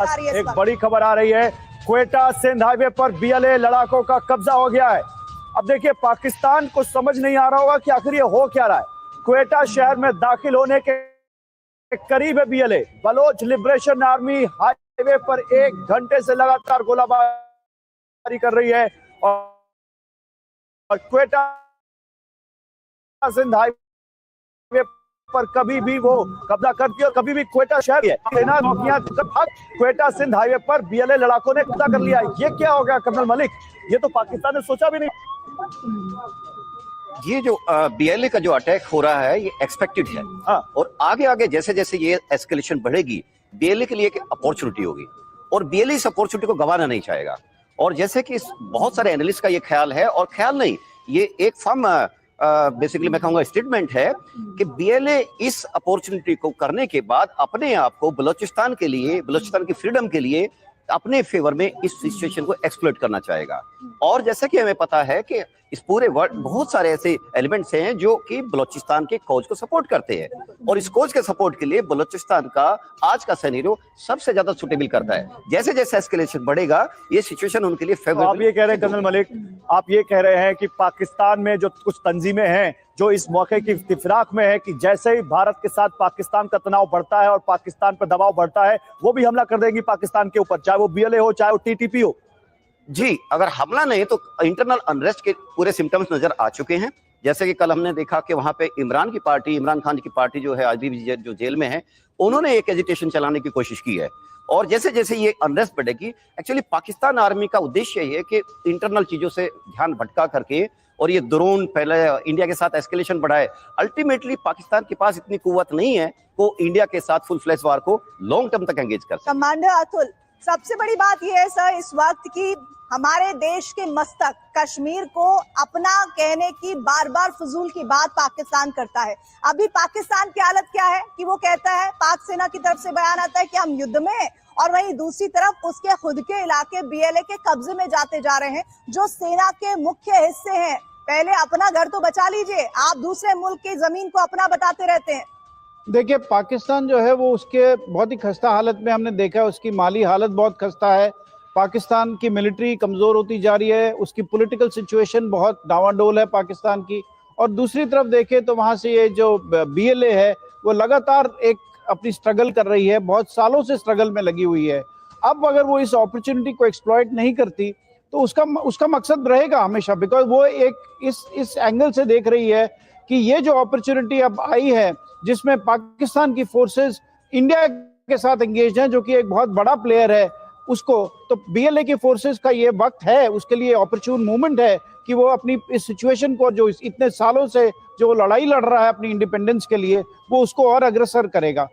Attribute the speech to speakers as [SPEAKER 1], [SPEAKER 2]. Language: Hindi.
[SPEAKER 1] एक बड़ी खबर आ रही है। क्वेटा सिंध हाईवे पर बीएलए लड़ाकों का कब्जा हो गया है। अब देखिए, पाकिस्तान को समझ नहीं आ रहा होगा कि आखिर ये हो क्या रहा है। क्वेटा शहर में दाखिल होने के करीब है BLA. Baloch liberation army highway पर 1 घंटे से लगातार गोलाबारी कर रही है और क्वेटा सिंध हाईवे पर कभी भी वो कब्जा करती है और कभी भी क्वेटा शहर है। क्वेटा सिंध हाईवे पर बीएलए लड़ाकों ने कब्जा कर लिया। ये क्या हो गया कर्नल मलिक? ये तो पाकिस्तान ने सोचा भी नहीं।
[SPEAKER 2] ये जो बीएलए का जो अटैक हो रहा है ये एक्सपेक्टेड है। और आगे आगे जैसे जैसे ये एस्केलेशन बढ़ेगी, बीएलए के लिए एक अपॉर्चुनिटी होगी और बीएलए इस अपॉर्चुनिटी को गंवाना नहीं चाहेगा। और जैसे कि बहुत सारे एनालिस्ट का ये ख्याल है, और ख्याल नहीं, ये एक फर्म बेसिकली मैं कहूंगा स्टेटमेंट है कि बीएलए इस अपॉर्चुनिटी को करने के बाद अपने आप को बलूचिस्तान के लिए, बलूचिस्तान की फ्रीडम के लिए अपने फेवर में इस सिचुएशन को एक्सप्लॉइट करना चाहेगा। और जैसा कि हमें पता है कि इस पूरे वर्ल्ड बहुत सारे ऐसे एलिमेंट्स हैं जो कि बलूचिस्तान के कॉज को सपोर्ट करते हैं, और इस कॉज के सपोर्ट के लिए बलूचिस्तान का आज का सिनेरियो सबसे ज्यादा सुटेबल करता है। जैसे जैसे एस्केलेशन बढ़ेगा ये सिचुएशन उनके लिए फेवरेबल।
[SPEAKER 1] आप ये कह रहे हैं कर्नल मलिक, आप ये कह रहे हैं कि पाकिस्तान में जो कुछ तंजीमें हैं जो इस मौके की इत्तेफाक में है कि जैसे ही भारत के साथ पाकिस्तान का तनाव बढ़ता है और पाकिस्तान पर दबाव बढ़ता है, वो भी हमला कर देंगी पाकिस्तान के ऊपर, चाहे वो बीएलए हो चाहे वो टीटीपी हो।
[SPEAKER 2] जी, अगर हमला नहीं तो इंटरनल अनरेस्ट के पूरे सिम्टम्स नजर आ चुके हैं। जैसे कि कल हमने देखा कि वहां पे इमरान की पार्टी, इमरान खान की पार्टी जो है आज भी जो जेल में है, उन्होंने एक एजिटेशन चलाने की कोशिश की है। और जैसे जैसे ये अनरेस्ट बढ़ेगी, एक्चुअली पाकिस्तान आर्मी का उद्देश्य ये है कि इंटरनल चीजों से ध्यान भटका करके और ये ड्रोन पहले इंडिया के साथ एस्केलेशन बढ़ाए। अल्टीमेटली पाकिस्तान के पास इतनी कुव्वत नहीं है वो इंडिया के साथ फुल फ्लैश वार को लॉन्ग टर्म तक एंगेज कर सके।
[SPEAKER 3] कमांडर अतुल, सबसे बड़ी बात यह है सर इस वक्त की हमारे देश के मस्तक कश्मीर को अपना कहने की बार बार फजूल की बात पाकिस्तान करता है। अभी पाकिस्तान की हालत क्या है कि वो कहता है, पाक सेना की तरफ से बयान आता है कि हम युद्ध में हैं, और वहीं दूसरी तरफ उसके खुद के इलाके बीएलए के कब्जे में जाते जा रहे हैं जो सेना के मुख्य हिस्से हैं। पहले अपना घर तो बचा लीजिए, आप दूसरे मुल्क की जमीन को अपना बताते रहते हैं।
[SPEAKER 4] देखिए, पाकिस्तान जो है वो उसके बहुत ही खस्ता हालत में हमने देखा है, उसकी माली हालत बहुत खस्ता है। पाकिस्तान की मिलिट्री कमज़ोर होती जा रही है, उसकी पॉलिटिकल सिचुएशन बहुत डावाडोल है पाकिस्तान की। और दूसरी तरफ देखें तो वहाँ से ये जो बीएलए है वो लगातार एक अपनी स्ट्रगल कर रही है, बहुत सालों से स्ट्रगल में लगी हुई है। अब अगर वो इस अपॉर्चुनिटी को एक्सप्लॉइट नहीं करती तो उसका मकसद रहेगा हमेशा, बिकॉज वो एक इस एंगल से देख रही है कि ये जो अपॉर्चुनिटी अब आई है जिसमें पाकिस्तान की फोर्सेस इंडिया के साथ एंगेज हैं, जो कि एक बहुत बड़ा प्लेयर है, उसको तो बीएलए की फोर्सेस का ये वक्त है, उसके लिए अपॉर्चुन मूवमेंट है कि वो अपनी इस सिचुएशन को जो इतने सालों से जो लड़ाई लड़ रहा है अपनी इंडिपेंडेंस के लिए, वो उसको और अग्रसर करेगा।